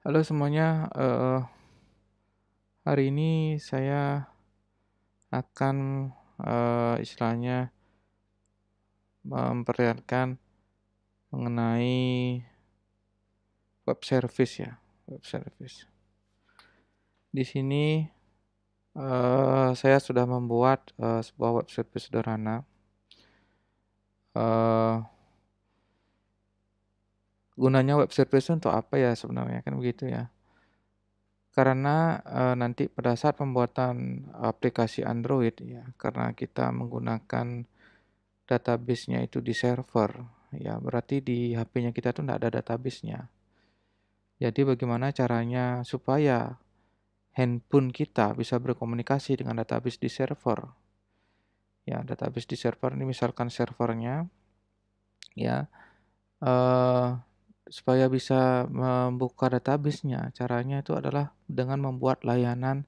Halo semuanya, hari ini saya akan, istilahnya memperlihatkan mengenai web service ya, web service. Di sini, saya sudah membuat, sebuah web service sederhana. Eee, Gunanya web service untuk apa ya sebenarnya, kan begitu ya. Karena, nanti pada saat pembuatan aplikasi Android ya, karena kita menggunakan database-nya itu di server, ya berarti di HP-nya kita tuh nggak ada database-nya. Jadi bagaimana caranya supaya handphone kita bisa berkomunikasi dengan database di server? Ya, database di server ini misalkan servernya, ya, eee, supaya bisa membuka database-nya, caranya itu adalah dengan membuat layanan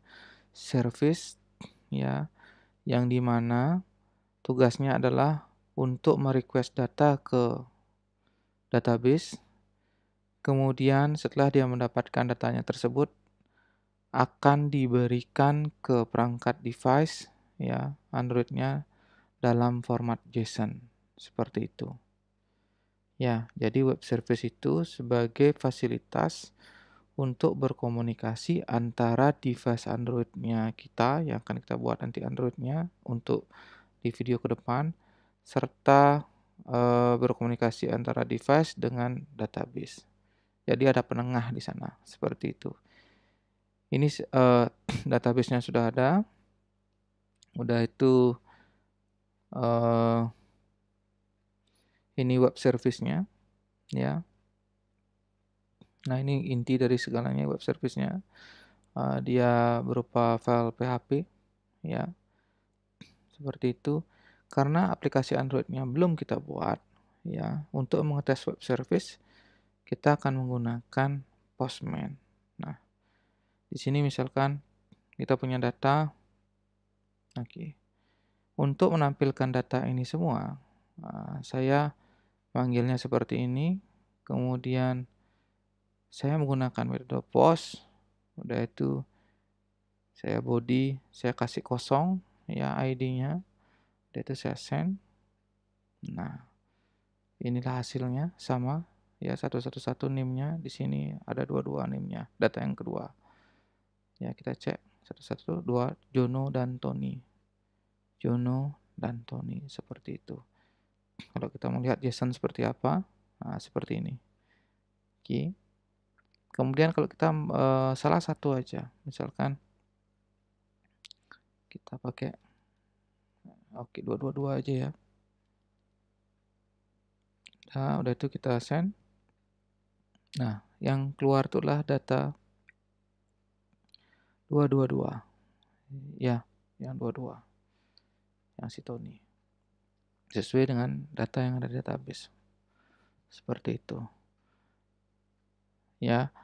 service, ya, yang di mana tugasnya adalah untuk merequest data ke database. Kemudian setelah dia mendapatkan datanya tersebut, akan diberikan ke perangkat device ya, Android-nya dalam format JSON, seperti itu. Ya, jadi web service itu sebagai fasilitas untuk berkomunikasi antara device Android-nya kita, yang akan kita buat nanti Android-nya untuk di video ke depan, serta berkomunikasi antara device dengan database. Jadi ada penengah di sana, seperti itu. Ini database-nya sudah ada, udah itu, eee, ini web service-nya, ya. Nah, ini inti dari segalanya web service-nya, dia berupa file PHP, ya, seperti itu. Karena aplikasi Android-nya belum kita buat, ya, untuk mengetes web service, kita akan menggunakan Postman. Nah, di sini misalkan kita punya data, oke. Untuk menampilkan data ini semua, saya manggilnya seperti ini, kemudian saya menggunakan metode post, udah itu saya body, saya kasih kosong ya ID-nya, udah itu saya send. Nah, inilah hasilnya sama ya 111 NIM-nya, di sini ada 22 NIM-nya, data yang kedua. Ya, kita cek 112 Jono dan Tony. Jono dan Tony seperti itu. Kalau kita melihat JSON seperti apa, nah seperti ini. Oke. Kemudian kalau kita salah satu aja, misalkan kita pakai, oke, 222 aja ya. Nah, udah itu kita send. Nah, yang keluar itulah data 222. Ya, yang 22. Yang si Tony. Sesuai dengan data yang ada di database. Seperti itu. Ya,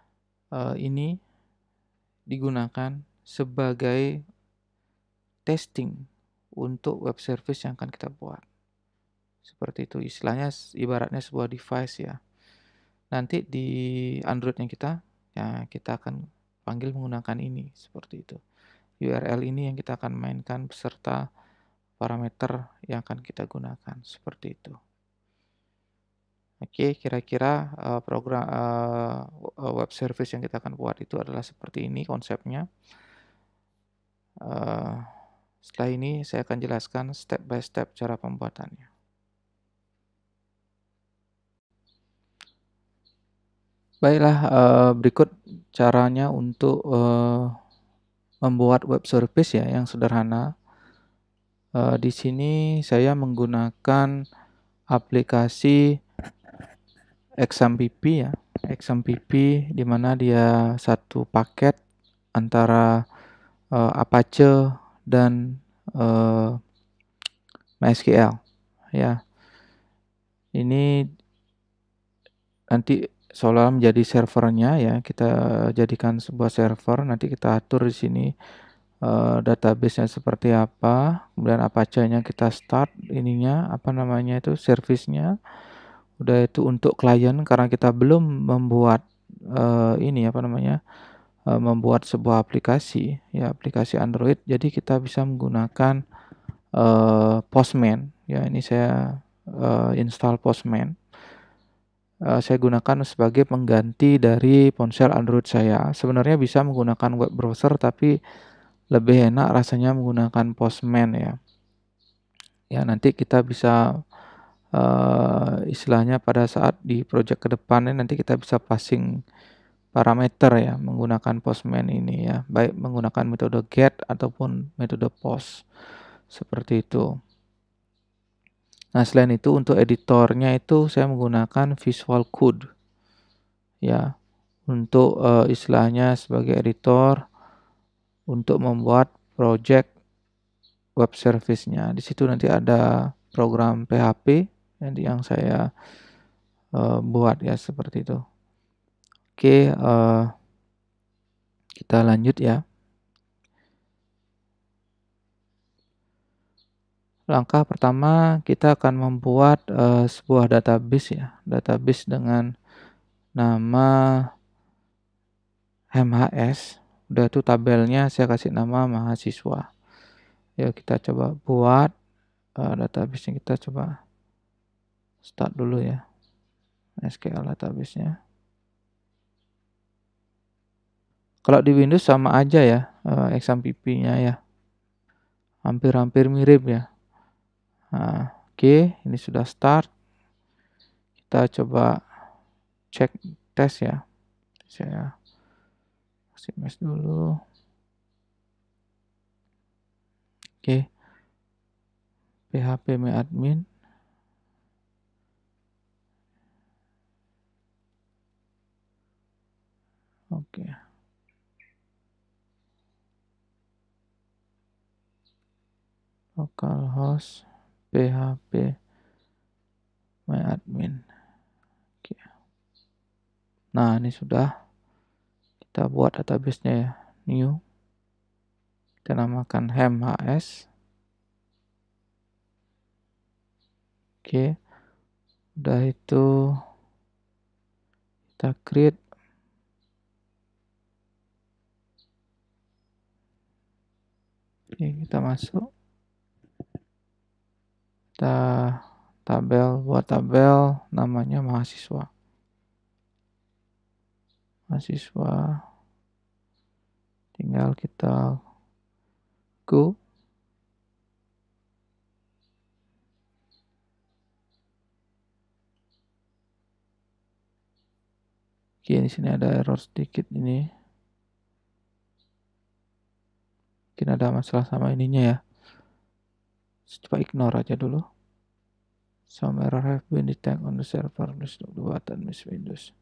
ini digunakan sebagai testing untuk web service yang akan kita buat. Seperti itu, istilahnya ibaratnya sebuah device ya. Nanti di Android-nya kita, ya kita akan panggil menggunakan ini, seperti itu. URL ini yang kita akan mainkan beserta parameter yang akan kita gunakan, seperti itu. Oke, kira-kira program web service yang kita akan buat itu adalah seperti ini konsepnya. Setelah ini saya akan jelaskan step by step cara pembuatannya. Baiklah, berikut caranya untuk membuat web service ya yang sederhana. Di sini saya menggunakan aplikasi XAMPP ya, XAMPP di mana dia satu paket antara Apache dan MySQL ya. Ini nanti seolah menjadi servernya ya, kita jadikan sebuah server, nanti kita atur di sini database-nya seperti apa, kemudian Apache-nya kita start ininya, apa namanya itu, service-nya. Udah itu untuk klien karena kita belum membuat ini apa namanya, membuat sebuah aplikasi, ya aplikasi Android. Jadi kita bisa menggunakan Postman, ya ini saya install Postman. Saya gunakan sebagai pengganti dari ponsel Android saya. Sebenarnya bisa menggunakan web browser, tapi lebih enak rasanya menggunakan Postman ya. Ya nanti kita bisa istilahnya pada saat di project ke depannya nanti kita bisa passing parameter ya menggunakan Postman ini ya, baik menggunakan metode get ataupun metode post seperti itu. Nah, selain itu untuk editornya itu saya menggunakan Visual Code ya untuk istilahnya sebagai editor untuk membuat project web service-nya. Di situ nanti ada program PHP yang saya buat ya seperti itu. Oke, kita lanjut ya. Langkah pertama kita akan membuat sebuah database ya, database dengan nama MHS. Udah itu tabelnya saya kasih nama mahasiswa. Ya kita coba buat database-nya, kita coba start dulu ya. SQL database-nya. Kalau di Windows sama aja ya, XAMPP-nya ya. Hampir-hampir mirip ya. Nah, oke, ini sudah start. Kita coba cek tes ya. Saya kasih mes dulu. Oke. PHP admin. Oke. Localhost PHP admin. Oke. Nah, ini sudah kita buat database-nya ya. New. Kita namakan HMHS. Oke. Udah itu kita create. Oke, kita masuk. Kita buat tabel namanya mahasiswa. Tinggal kita go. Oke, di sini ada error sedikit ini. Mungkin ada masalah sama ininya ya. Coba ignore aja dulu. Some error have been detected on the server. Please do button miss Windows.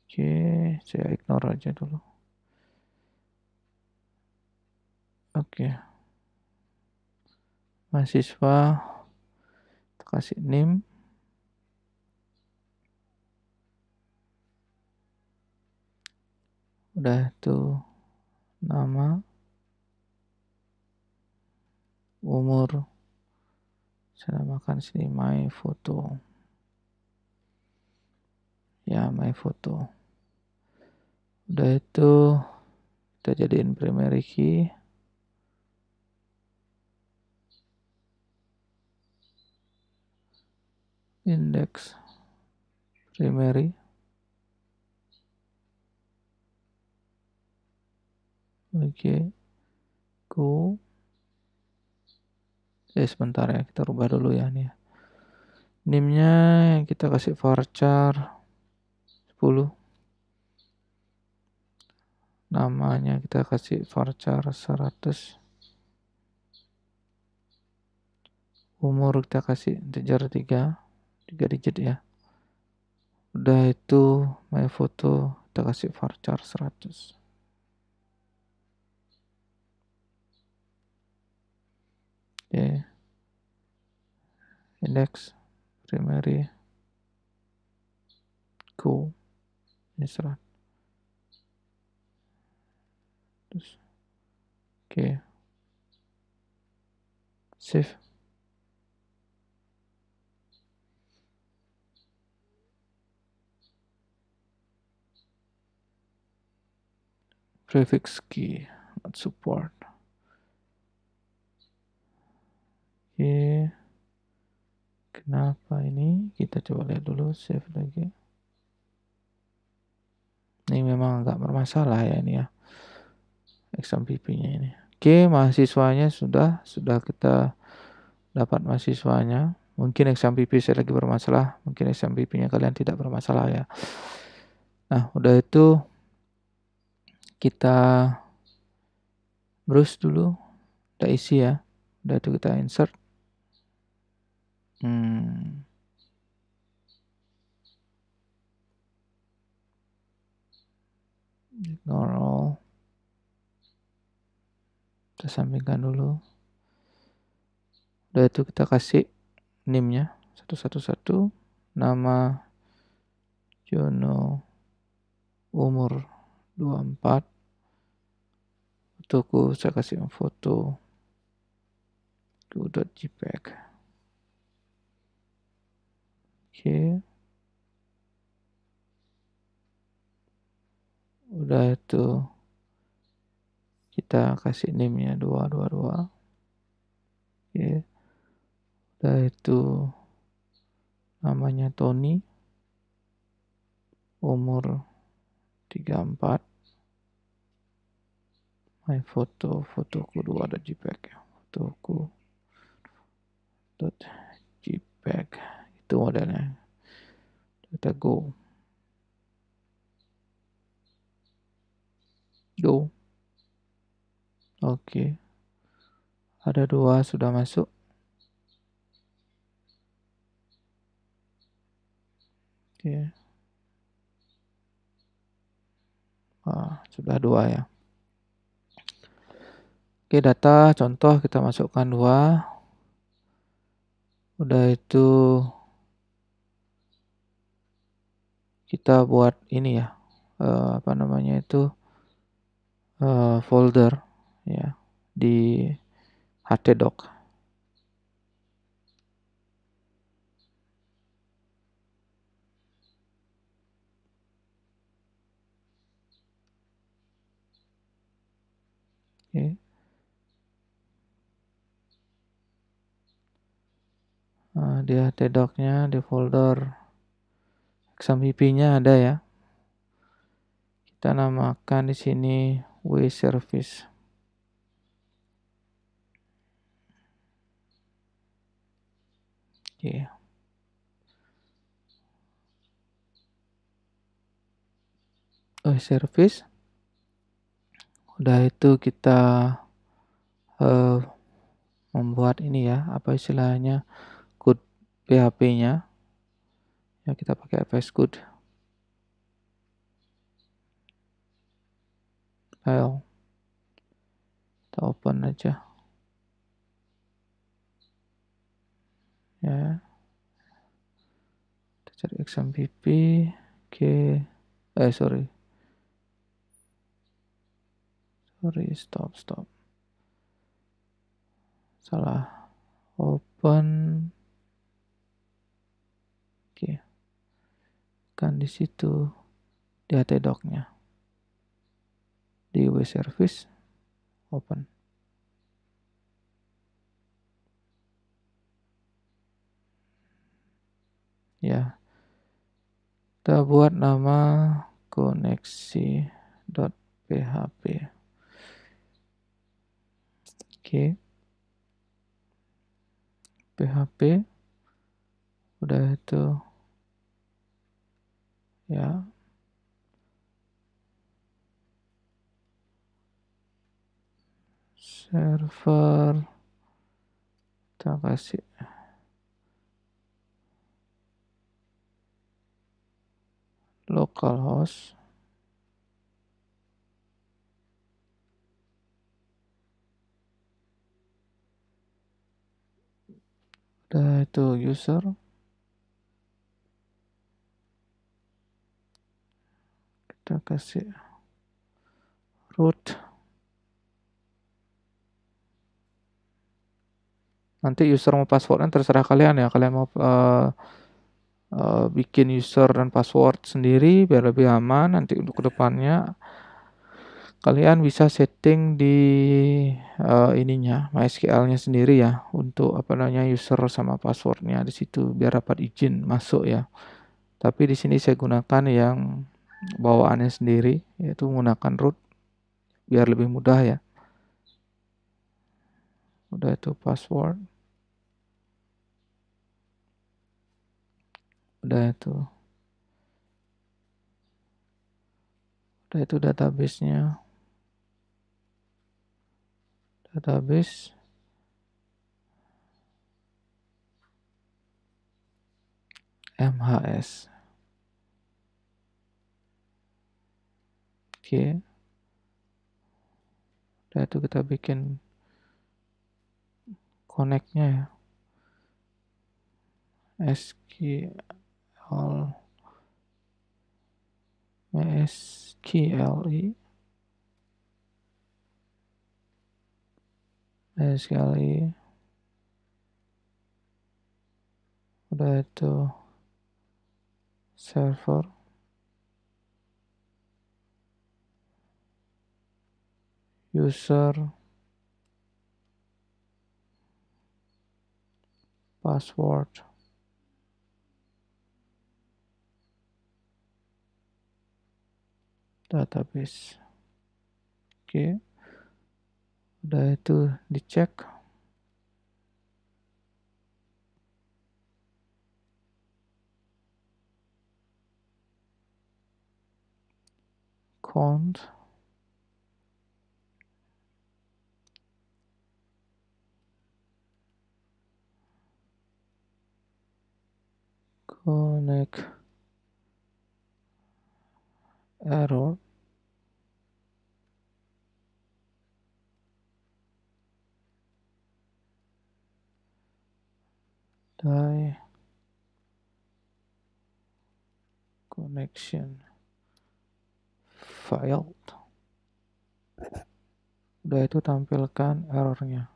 Oke, saya ignore aja dulu. Oke. Mahasiswa, kita kasih name. Udah itu nama, umur, saya namakan sini my photo. Ya, my photo. Udah itu kita jadiin primary key. Index primary. Oke. Go. Sebentar ya, kita rubah dulu ya nih. Name-nya kita kasih varchar 10. Namanya kita kasih varchar 100. Umur kita kasih integer 3 digit ya. Udah itu my photo kita kasih varchar 100. Oke. Index primary go ini 100. Oke. Save. prefix key not support. Oke, kenapa ini? Kita coba lihat dulu, save lagi. Ini memang agak bermasalah ya ini ya, XMPP-nya ini. Oke, mahasiswanya sudah kita dapat mahasiswanya. Mungkin XMPP saya lagi bermasalah, mungkin XMPP-nya kalian tidak bermasalah ya. Nah, udah itu kita browse dulu, udah isi ya. Udah itu kita insert. Ignore all. Kita sampingkan dulu. Udah itu kita kasih name-nya 111, nama Jono, umur 24, fotoku saya kasih foto .jpeg. Oke. Udah itu kita kasih name-nya 222. Oke. Udah itu namanya Tony, umur 34. My fotoku 2.jpeg ya. Fotoku .jpeg itu modelnya. Kita go. Oke. Ada 2 sudah masuk. Oke. Sudah 2 ya. Oke, data contoh kita masukkan 2. Udah itu kita buat ini ya, folder ya di htdoc. Oke. Di htdoc-nya di folder XMPP-nya ada ya. Kita namakan di sini wservice. Oke. Wservice. Udah itu kita membuat ini ya, apa istilahnya, code PHP-nya. Ya, kita pakai VS Code. File. Kita open aja. Ya. Kita cari XMPP. Oke. Stop. Salah. Open. Oke. Kan di situ di htdoc-nya. Di wservice open. Ya. Kita buat nama koneksi.php. Oke. PHP. Udah itu ya. Server. Kita kasih localhost. Udah itu user. Kita kasih root. Nanti user mau passwordnya terserah kalian ya. Kalian mau bikin user dan password sendiri biar lebih aman nanti untuk kedepannya. kalian bisa setting di ininya MySQL-nya sendiri ya untuk user sama passwordnya di situ biar dapat izin masuk ya. Tapi di sini saya gunakan yang bawaannya sendiri yaitu menggunakan root biar lebih mudah ya. Udah itu password. Udah itu database-nya. Database MHS. Oke. Udah itu kita bikin connect-nya ya. SQL SQLi udah itu server user password database. Oke. Udah itu dicek. Count connect error die connection failed. Udah itu tampilkan errornya.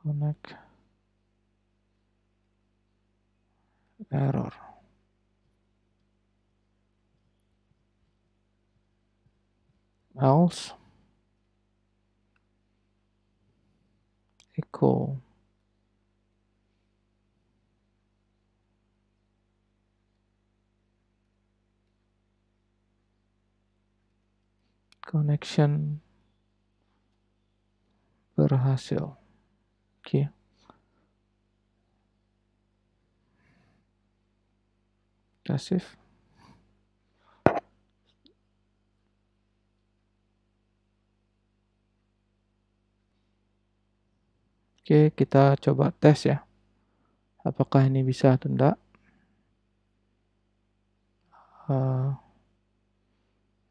Connect error. Else echo connection berhasil. Oke. Save. Oke, kita coba tes ya. Apakah ini bisa atau enggak?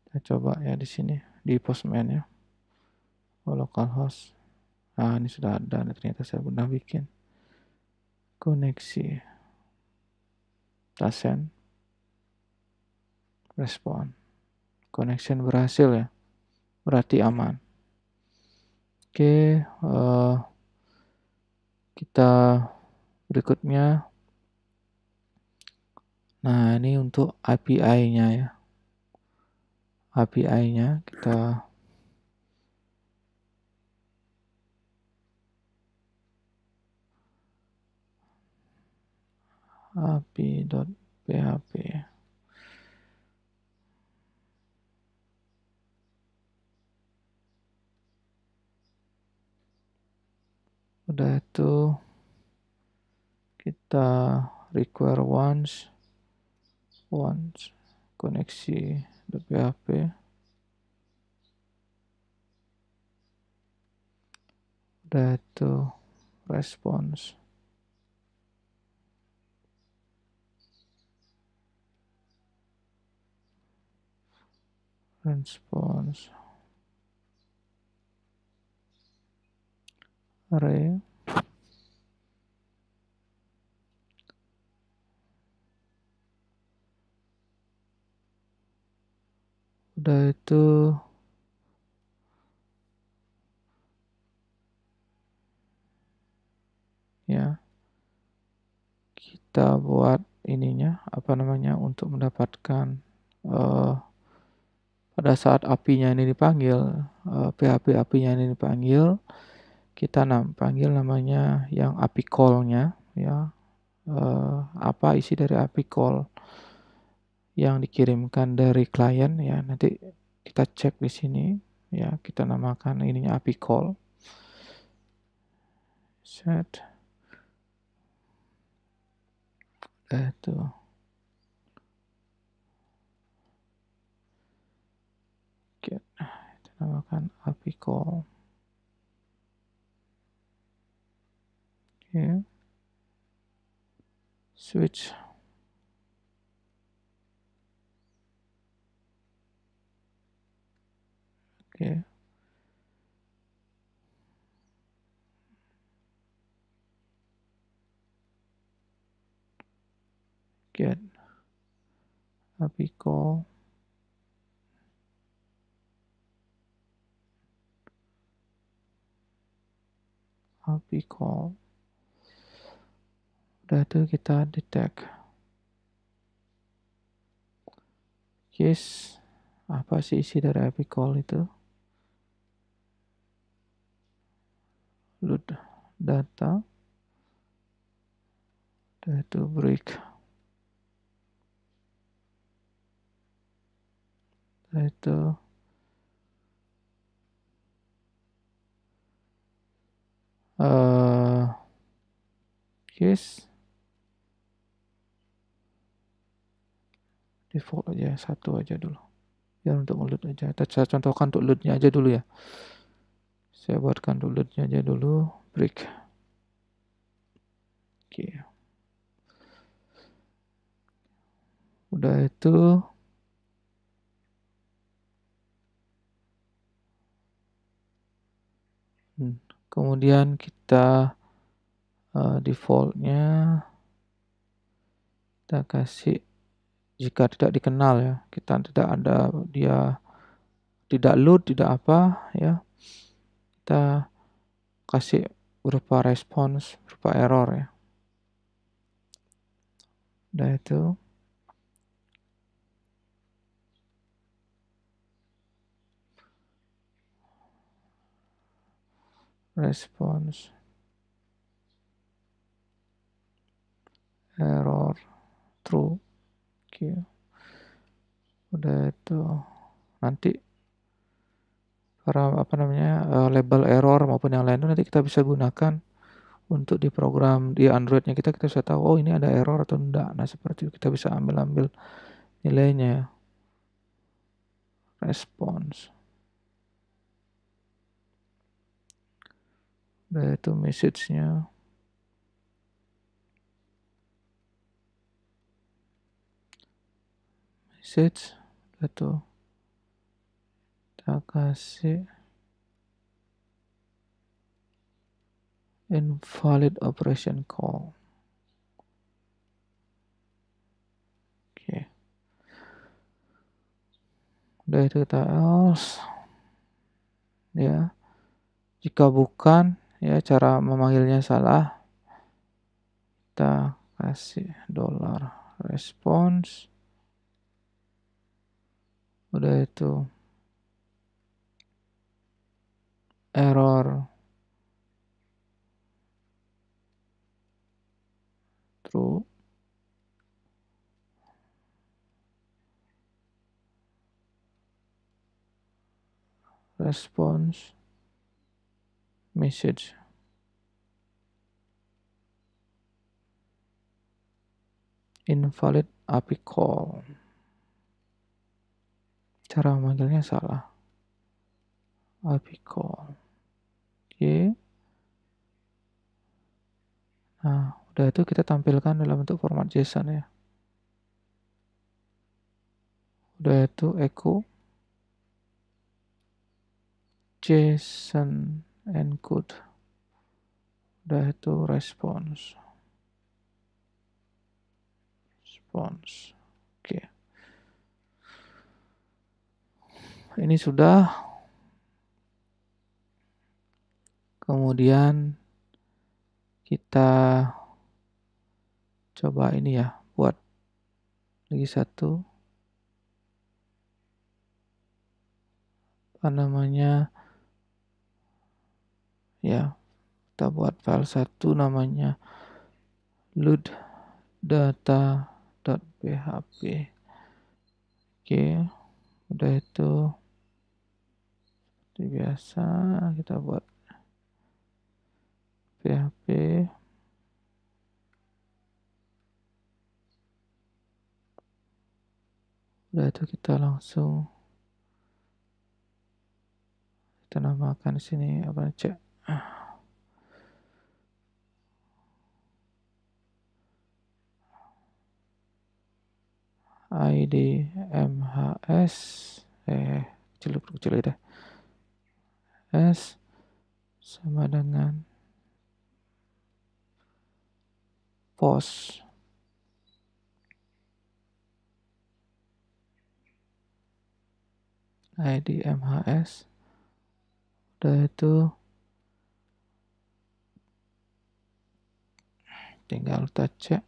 Kita coba ya di sini di Postman ya. Localhost. Nah, ini sudah ada. Ternyata saya pernah bikin koneksi. Kita send. Respon. Connection berhasil ya. Berarti aman. Oke, kita berikutnya. Nah, ini untuk API-nya ya. API-nya kita api.php. Udah itu kita require once koneksi.php. Udah itu response. Array. Udah itu ya, kita buat ininya apa namanya untuk mendapatkan pada saat apinya ini dipanggil, PHP apinya ini dipanggil, kita panggil namanya yang api call-nya ya. Apa isi dari api call yang dikirimkan dari klien ya, nanti kita cek di sini ya, kita namakan ininya api call. Set. Itu kita namakan api call. Oke. Switch. Oke. Get api call. Api call. Udah itu kita detect case. Apa sih isi dari api call itu? Load data. Udah itu break. Udah itu case default aja, satu aja dulu. Biar untuk load aja. Saya contohkan untuk loadnya aja dulu ya. Saya buatkan untuk loadnya aja dulu. Break. Oke. Udah itu kemudian kita defaultnya kita kasih jika tidak dikenal ya, kita tidak ada, dia tidak load, tidak apa ya, kita kasih berupa respons, berupa error ya. Udah itu respons error true. Oke. Udah itu nanti para apa namanya label error maupun yang lain itu nanti kita bisa gunakan untuk di program di Androidnya kita bisa tahu oh ini ada error atau enggak. Nah seperti itu kita bisa ambil nilainya. Respons. Udah itu message-nya. Message. Udah tuh. Kita kasih invalid operation call. Oke. Udah itu kita else. Ya. Jika bukan, ya cara memanggilnya salah. Kita kasih $response. Udah itu error true. Response message. Invalid API call. Cara memanggilnya salah. API call. Oke. Nah, udah itu kita tampilkan dalam bentuk format JSON ya. Udah itu echo JSON encode. Udah itu response. Oke. ini sudah. Kemudian kita coba ini ya, buat lagi satu, apa namanya, ya, kita buat file satu namanya load data.php. Oke, udah itu seperti biasa kita buat PHP. Udah itu kita langsung kita namakan sini apa, cek ID MHS kecil deh, S sama dengan post ID MHS. Udah itu tinggal kita cek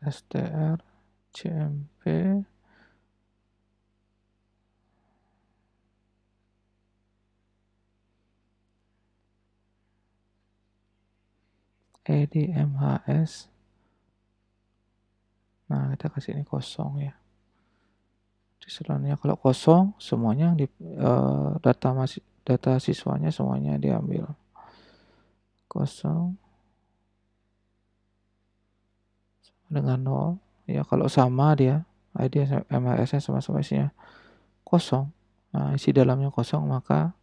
str cmp id MHS. Nah, kita kasih ini kosong ya. Selanjutnya kalau kosong semuanya di data siswanya semuanya diambil. Kosong dengan 0. Ya, kalau sama dia ID MHS-nya sama-sama isinya kosong. Nah, isi dalamnya kosong maka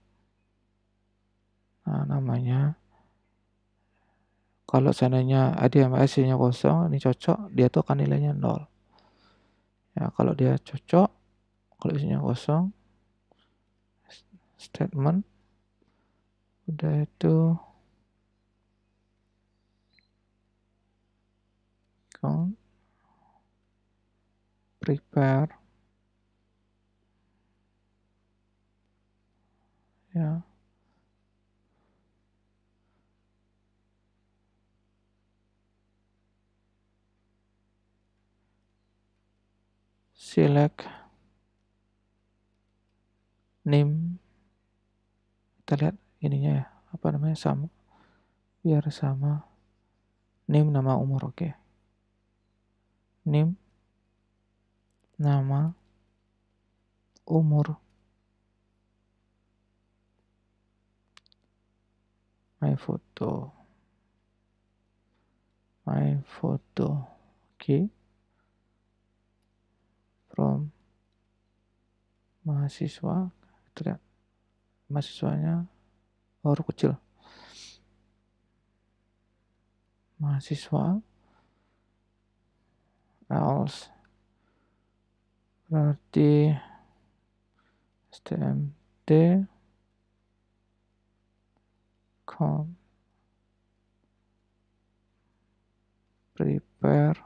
namanya, kalau seandainya ID MHS-nya kosong, ini cocok, dia tuh akan nilainya 0. Ya, kalau dia cocok, kalau isinya kosong, statement udah itu count prepare ya, select name, kita lihat ininya ya, apa namanya, sama, biar sama, name nama umur. Oke, name nama umur, my photo, oke, from mahasiswa, kita lihat mahasiswanya huruf kecil, mahasiswa, else berarti stmt count prepare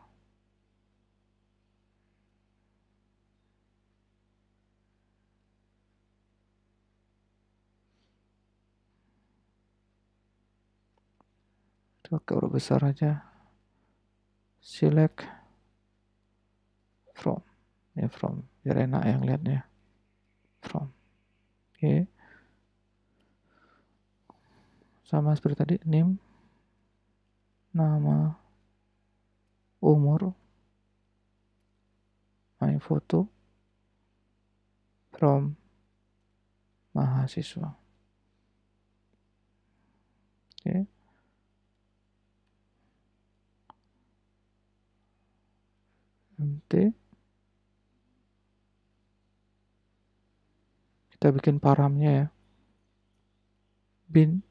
pakai huruf besar aja, select from, ya from biar enak yang lihatnya, from. Oke, sama seperti tadi, name nama umur, my photo, from mahasiswa. Oke, empty, kita bikin paramnya ya, bin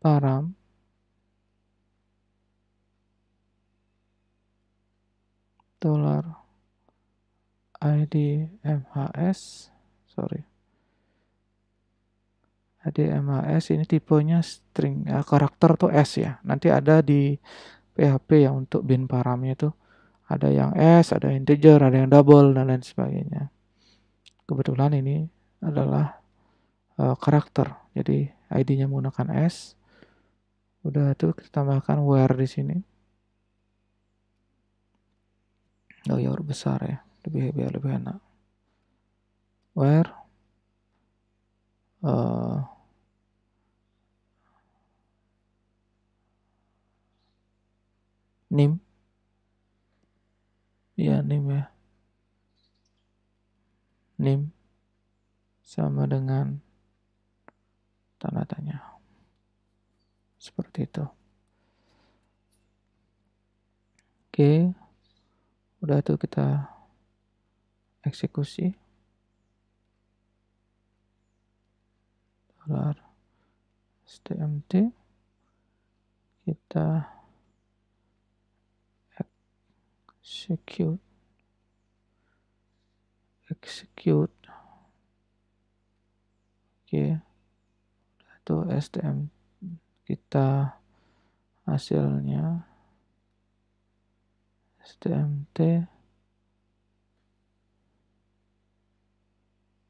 param $id MHS sorry. ADMAS ini tipenya string, karakter tuh S ya. Nanti ada di PHP yang untuk bin paramnya itu ada yang S, ada integer, ada yang double dan lain sebagainya. Kebetulan ini adalah karakter. Jadi ID-nya menggunakan S. Udah tuh kita tambahkan where di sini. Oh ya, huruf besar ya. Biar lebih enak. Where name. Ya, name ya. Name sama dengan tanda tanya. Seperti itu. Oke. Udah tuh kita eksekusi. $stmt. Kita execute. Oke. Tuh stm kita hasilnya stmt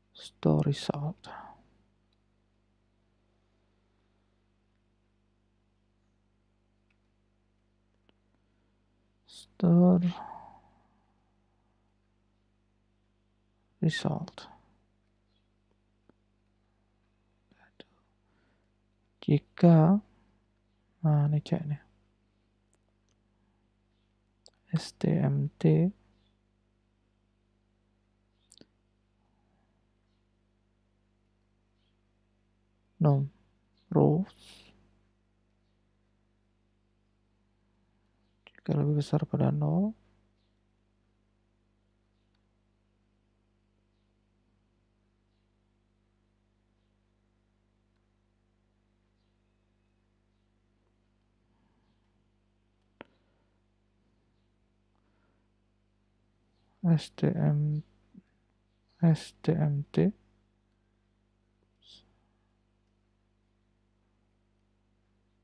store result. Store result. Jika ini cek nih. stmt num rows jika lebih besar pada 0, stmt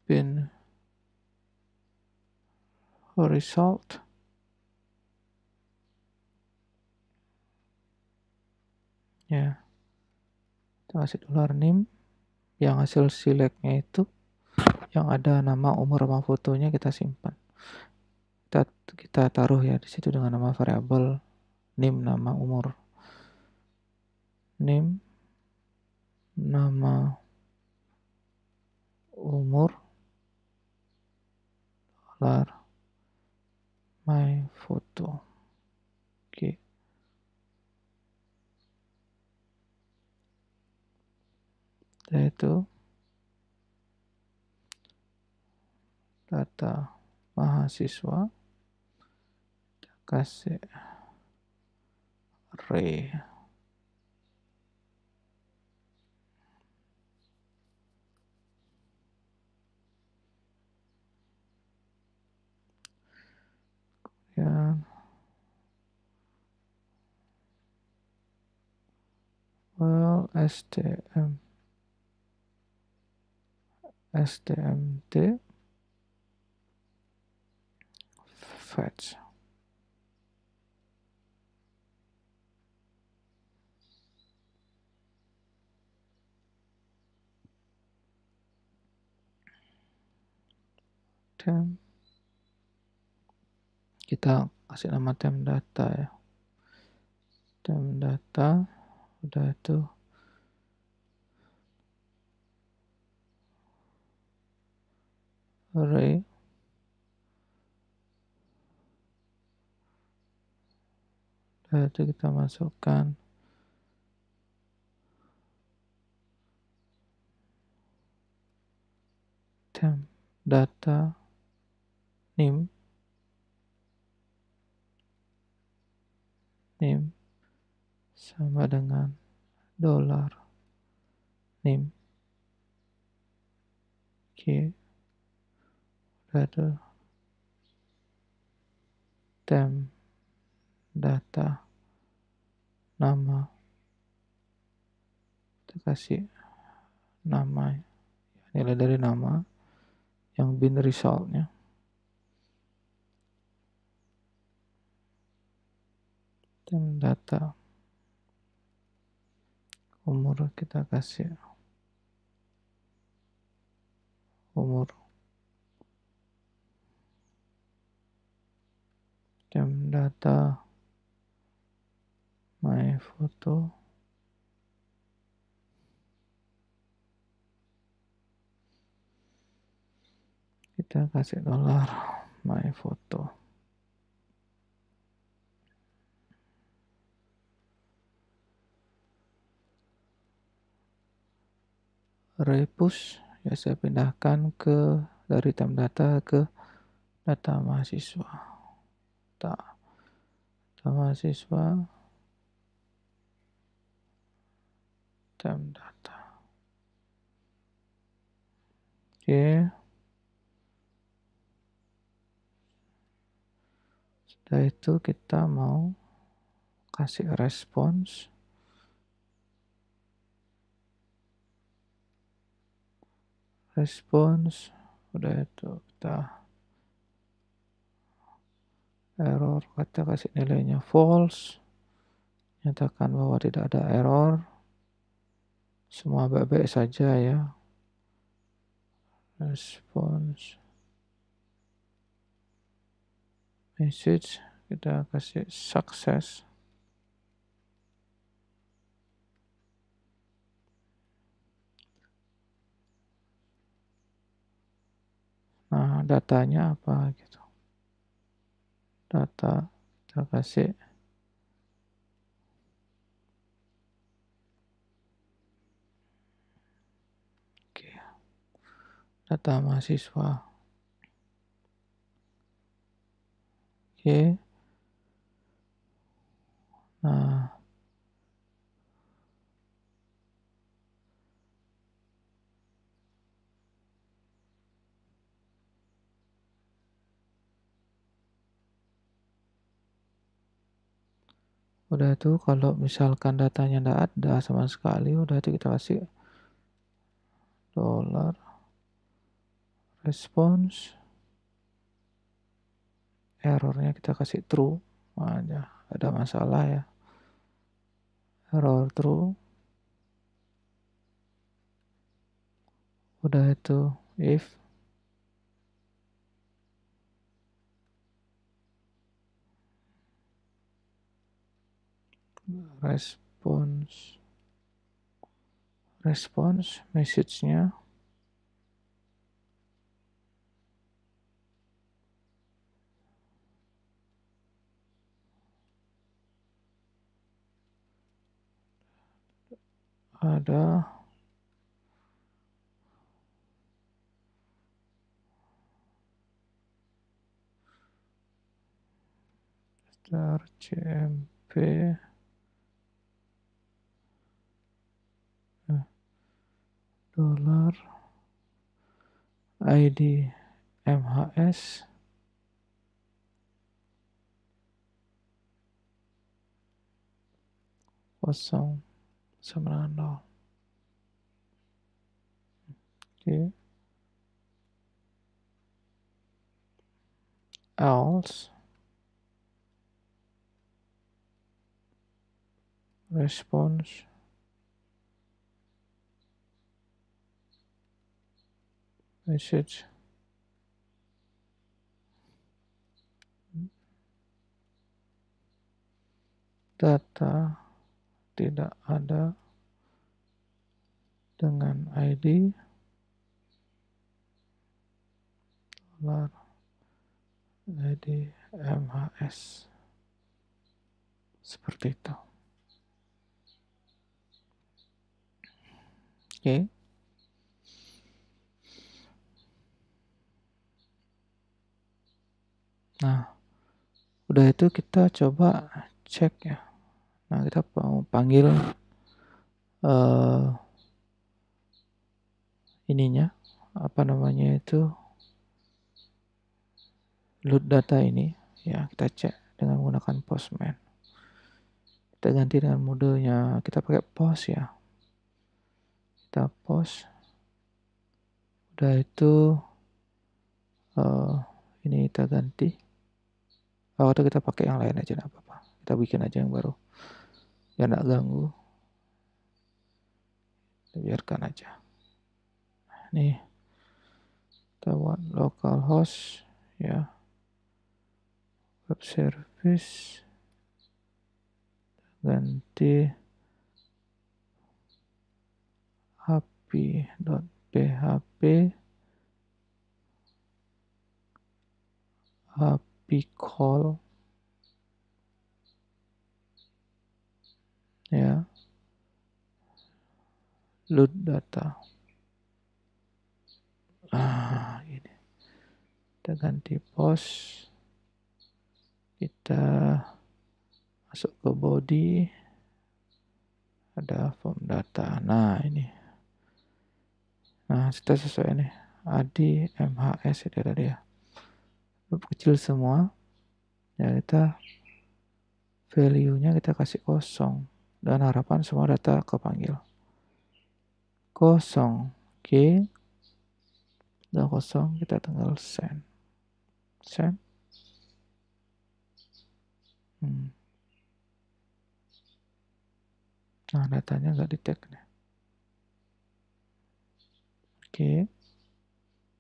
bin result ya, kita kasih $name yang hasil selectnya itu yang ada nama, umur, sama fotonya kita simpan. Kita taruh ya di situ dengan nama variabel name, nama, umur. Name, nama, umur, my photo. Oke. Setelah itu data mahasiswa kita kasih array. Ya, well, stmt fetch. Temp. Kita kasih nama temp data ya. Temp data udah itu array udah itu kita masukkan temp data name sama dengan $name. Oke, udah itu temp data nama kita kasih nama, nilai dari nama yang bin resultnya. Dan data umur kita kasih umur. Dan data my photo kita kasih dolar my photo. Repus ya saya pindahkan dari tem data ke data mahasiswa. Data mahasiswa tem data. Oke. Setelah itu kita mau kasih respons. Udah itu kita error, kita kasih nilainya false, nyatakan bahwa tidak ada error, semua baik-baik saja ya. Respons message kita kasih success. Nah, datanya apa gitu. Data kita kasih oke. Data mahasiswa. Oke. Nah, udah itu kalau misalkan datanya tidak ada sama sekali, udah itu kita kasih dolar response, errornya kita kasih true aja, ada masalah ya, error true. Udah itu if response message-nya ada star CMP dolar ID MHS kosong 90. Oke. Else response message data tidak ada dengan ID dolar ID MHS seperti itu. Oke. Nah, udah itu kita coba cek ya. Nah, kita mau panggil ininya apa namanya itu load data ini ya, kita cek dengan menggunakan Postman. Kita ganti dengan modenya, kita pakai post ya. kita post. Udah itu ini kita ganti. Atau kita pakai yang lain aja, nggak apa-apa. Kita bikin aja yang baru. Ya nggak ganggu. Kita biarkan aja. Nih, kita buat localhost ya. Web service ganti api.php api call ya, load data. Ini kita ganti post, kita masuk ke body, ada form data. Nah ini, nah kita sesuai nih, adi mhs itu tadi ya, huruf kecil semua ya. Kita value nya kita kasih kosong dan harapan semua data kepanggil kosong. Oke, udah kosong, kita tinggal send. Nah datanya nggak di tag nih. Oke,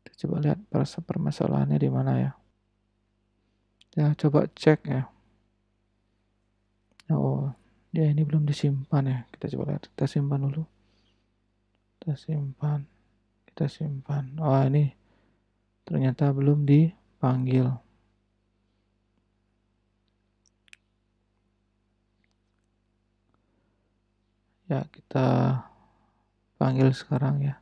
kita coba lihat permasalahannya di mana ya. Ya coba cek ya. Oh ya, ini belum disimpan ya. Kita coba lihat, kita simpan dulu. Kita simpan. Oh ini ternyata belum dipanggil. Ya kita panggil sekarang ya.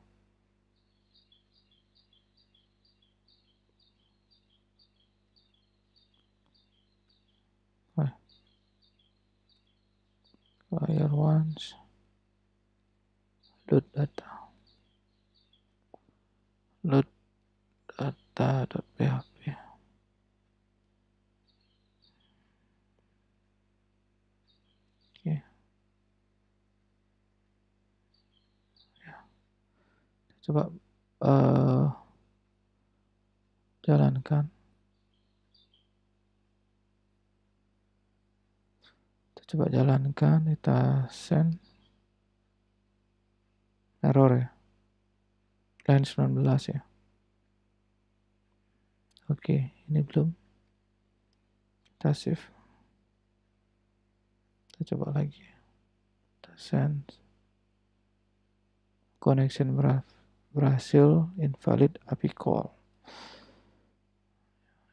Fire once, load data, load data.php. Oke. Ya. Coba jalankan. Kita coba jalankan, kita send. Error ya. Line 19 ya. Oke, ini belum. Kita save. Kita coba lagi. Kita send. Connection berhasil, invalid IP call.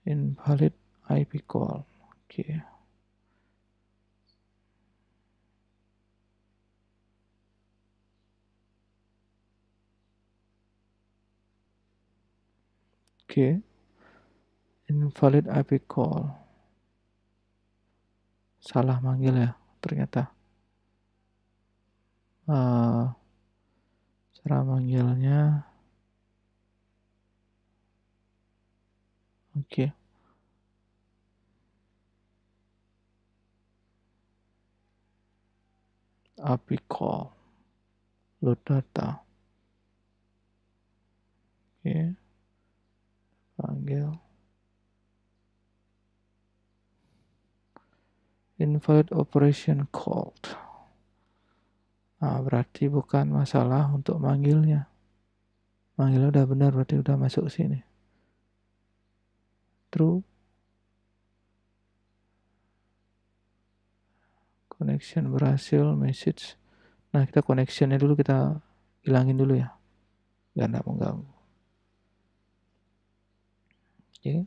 Invalid IP call. Oke. Oke. Invalid IP call. Salah manggil ya, ternyata. Cara manggilnya. Oke. API call, load data. Oke. Panggil. Invalid operation called. Nah, berarti bukan masalah untuk manggilnya. Manggilnya udah benar, berarti udah masuk sini. True. Connection berhasil, message. Nah, kita connectionnya dulu kita hilangin dulu ya, biar nggak mengganggu. Oke.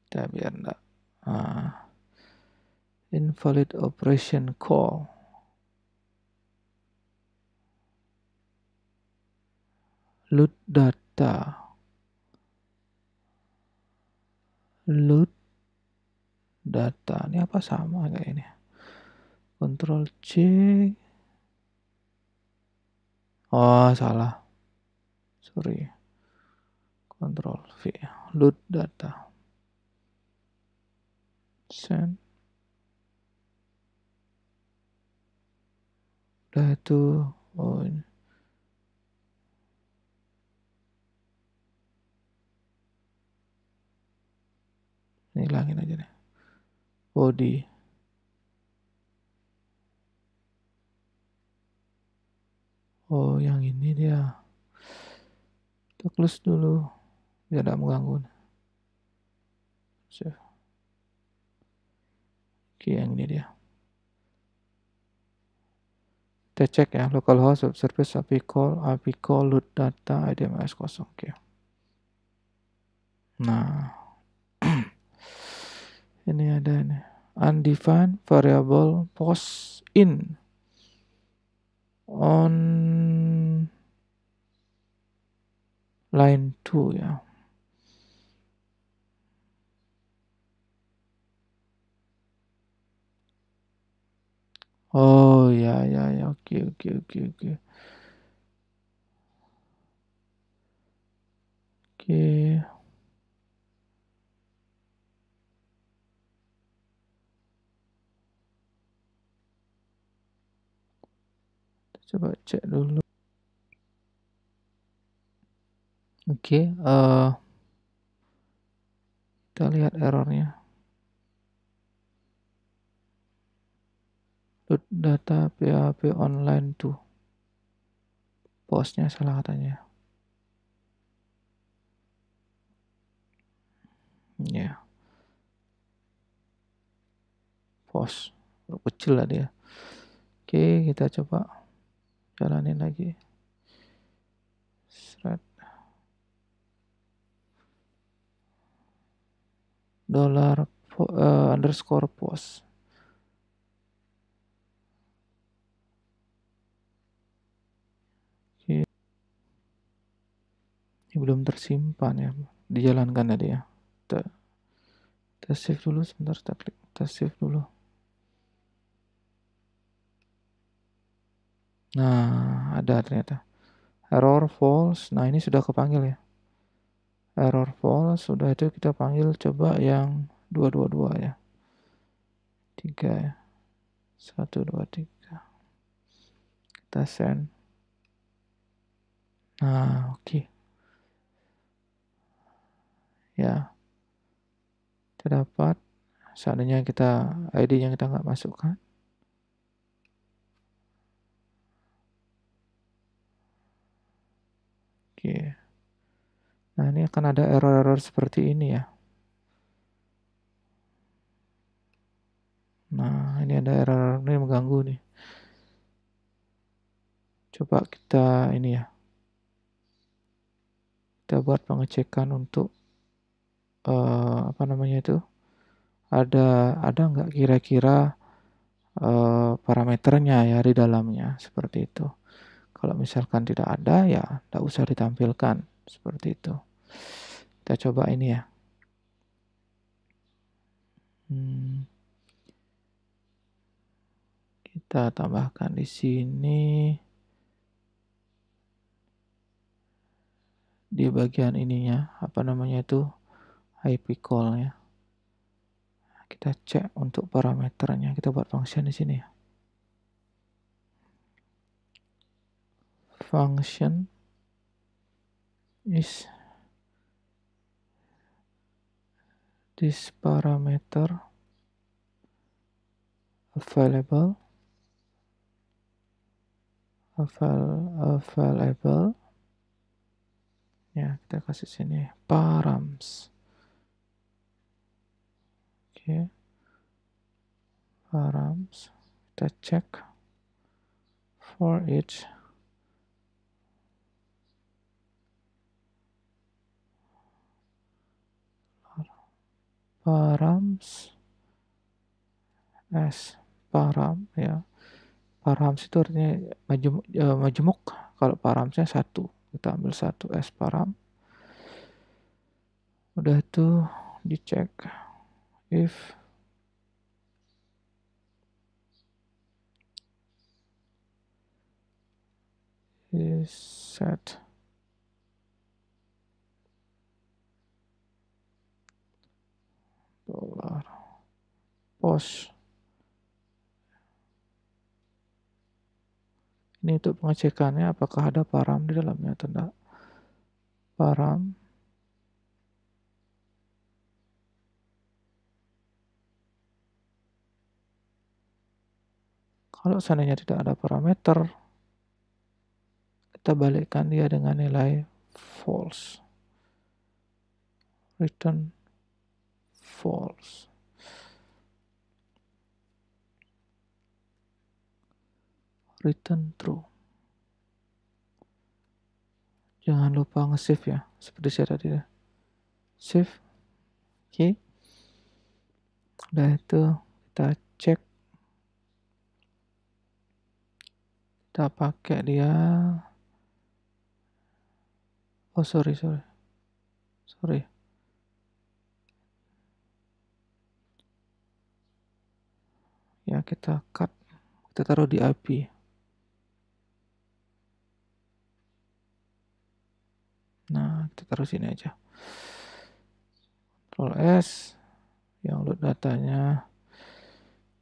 Kita biar nggak. Invalid operation call. Load data. Load data. Ini apa sama kayak ini? Ctrl C. Oh, salah. Sorry. Ctrl V. Load data. Send. Udah itu, oh ini hilangin aja deh. Body. Oh, yang ini dia. Kita close dulu biar tidak mengganggu. Save. Oke, yang ini dia. Kita cek ya, localhost web service API call load data IDMS kosong. Oke. Nah, ini ada ini. Undefined variable post in on line 2 ya. Oh ya ya ya, oke oke oke oke. Oke. Coba cek dulu. Oke, kita lihat errornya. Load data PHP online tuh. Postnya salah katanya. Ya, post. Kecil lah dia. Oke, kita coba jalanin lagi. Thread dollar underscore post. Oke. Ini belum tersimpan ya. Dijalankan tadi ya. Kita save dulu sebentar. Kita klik. Kita save dulu. Nah, ada ternyata. Error false. Nah, ini sudah kepanggil ya. Error false. Sudah itu kita panggil coba yang 222 ya. 3 ya. 1, 2, 3. Kita send. Nah, oke. Ya. Kita dapat. Seandainya kita ID-nya kita nggak masukkan. Oke. Nah, ini akan ada error-error seperti ini ya. Nah, ini ada error ini mengganggu nih. Coba kita ini ya. Kita buat pengecekan untuk apa namanya itu? Ada nggak kira-kira parameternya ya di dalamnya seperti itu. Kalau misalkan tidak ada ya tidak usah ditampilkan seperti itu. Kita coba ini ya. Kita tambahkan di sini di bagian ininya apa namanya itu IP call ya. Kita cek untuk parameternya. Kita buat function di sini ya. Function is this parameter available ya, kita kasih sini params. Oke. Params. Kita cek for each params as param ya. Params itu artinya majemuk. Kalau paramsnya satu, kita ambil satu S param. Udah itu dicek if is set dollar post Ini untuk pengecekannya apakah ada param di dalamnya atau tidak. Param. Kalau seandainya tidak ada parameter, kita balikkan dia dengan nilai false. Return false. Return true. Jangan lupa nge-save ya, seperti saya tadi ya. Save. Oke. Udah itu kita cek. Kita pakai dia. Oh sorry. Ya kita cut. Kita taruh di API. Nah kita taruh sini aja. Ctrl S. Yang load datanya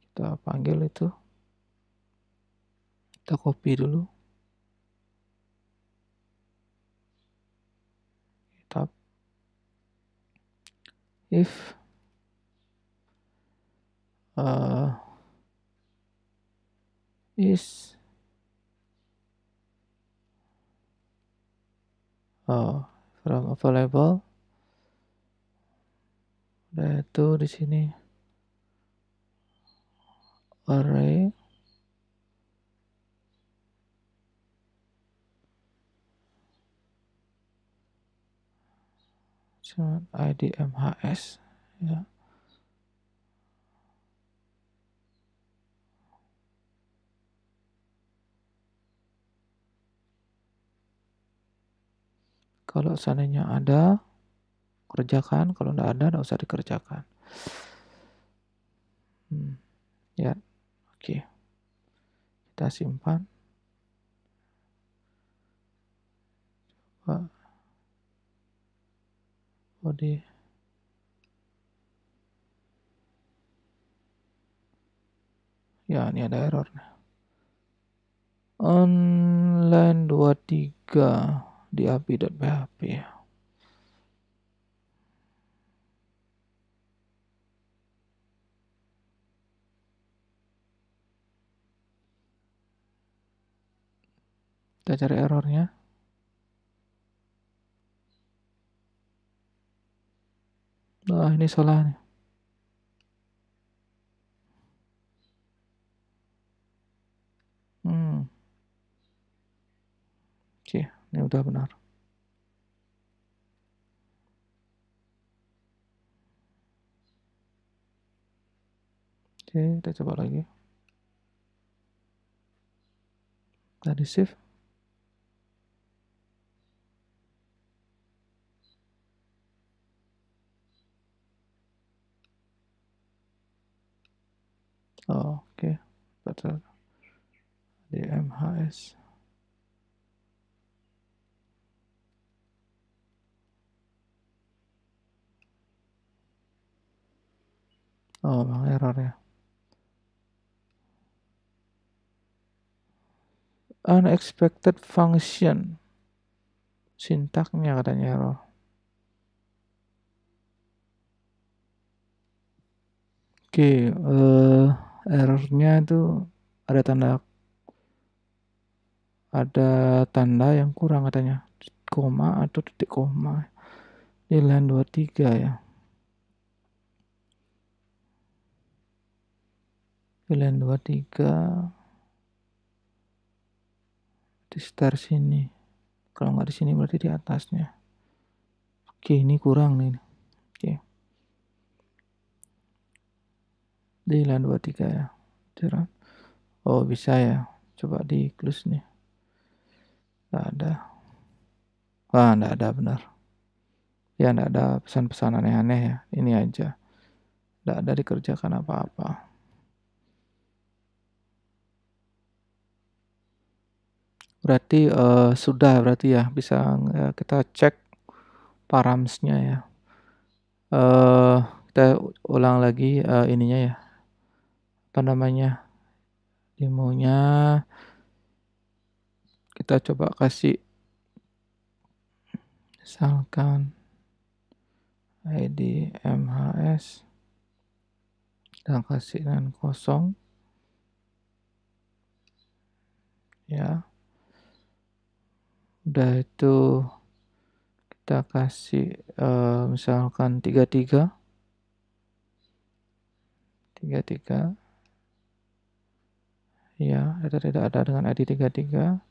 kita panggil itu. Kita copy dulu. Tab. If is from available. Udah itu di sini array ID MHS ya. Kalau seandainya ada, kerjakan. Kalau tidak ada, tidak usah dikerjakan. Ya, oke. Kita simpan. Body. Ya, ini ada error. Online 23 di api.php. Kita cari errornya. Nah, ini salah nih. Oke, ini udah benar. Oke, kita coba lagi. Tadi save. Oh, oke. Betul. Di MHS. Oh, memang error ya. Unexpected function. Sintaknya katanya error. Oke, errornya itu ada tanda yang kurang katanya. Koma atau titik koma. Di line 23 ya. Di line 23 di start sini. Kalau nggak di sini berarti di atasnya. Oke, ini kurang nih. Oke. Di line 23 ya. Oh, bisa ya. Coba di close nih. Nggak ada. Wah, nggak ada benar. Ya, nggak ada pesan-pesan aneh-aneh ya. Ini aja. Nggak ada dikerjakan apa-apa. Berarti sudah berarti ya. Bisa kita cek paramsnya ya. Kita ulang lagi ininya ya. Apa namanya? Demonya. kita coba kasih misalkan ID MHS dan kasih dengan kosong ya. Udah itu kita kasih misalkan 33 ya, data tidak ada dengan ID 33.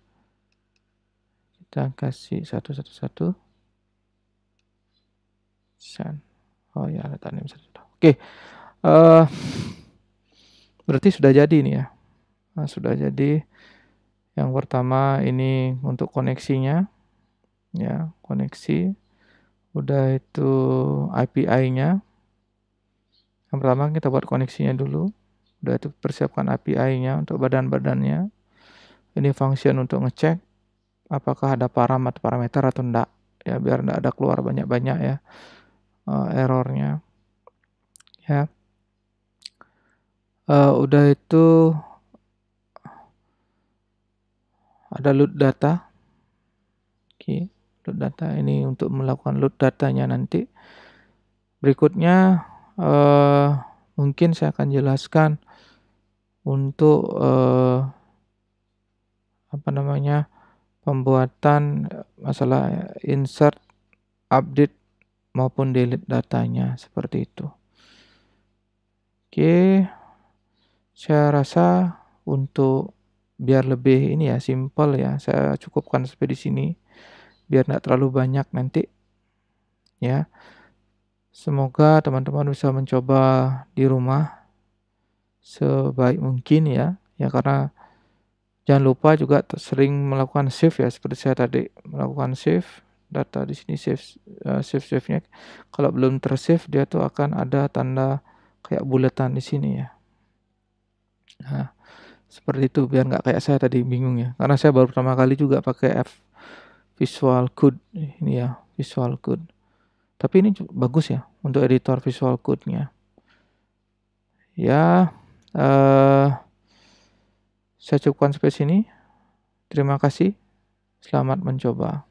Kita kasih 111 send. Oh ya, data ini bisa sudah. Oke. Berarti sudah jadi nih ya. Nah, sudah jadi. Yang pertama ini untuk koneksinya ya, koneksi. Udah itu API-nya. Yang pertama kita buat koneksinya dulu. Udah itu persiapkan API-nya untuk badan-badannya. Ini function untuk ngecek apakah ada parameter atau enggak. Ya, biar enggak ada keluar banyak-banyak ya errornya. Ya. Udah itu ada load data. Oke, load data ini untuk melakukan load datanya nanti. Berikutnya mungkin saya akan jelaskan untuk pembuatan masalah insert, update maupun delete datanya seperti itu. Oke, saya rasa untuk biar lebih ini ya simple ya, saya cukupkan sampai di sini biar tidak terlalu banyak nanti ya. Semoga teman-teman bisa mencoba di rumah sebaik mungkin ya karena jangan lupa juga sering melakukan save ya, seperti saya tadi melakukan save data di sini, save-nya. Kalau belum tersave dia tuh akan ada tanda kayak buletan di sini ya. Nah, seperti itu biar nggak kayak saya tadi bingung ya. Karena saya baru pertama kali juga pakai Visual Code ini ya, Visual Code. Tapi ini bagus ya untuk editor Visual Code-nya. Ya, saya cukupkan sampai sini. Terima kasih. Selamat mencoba.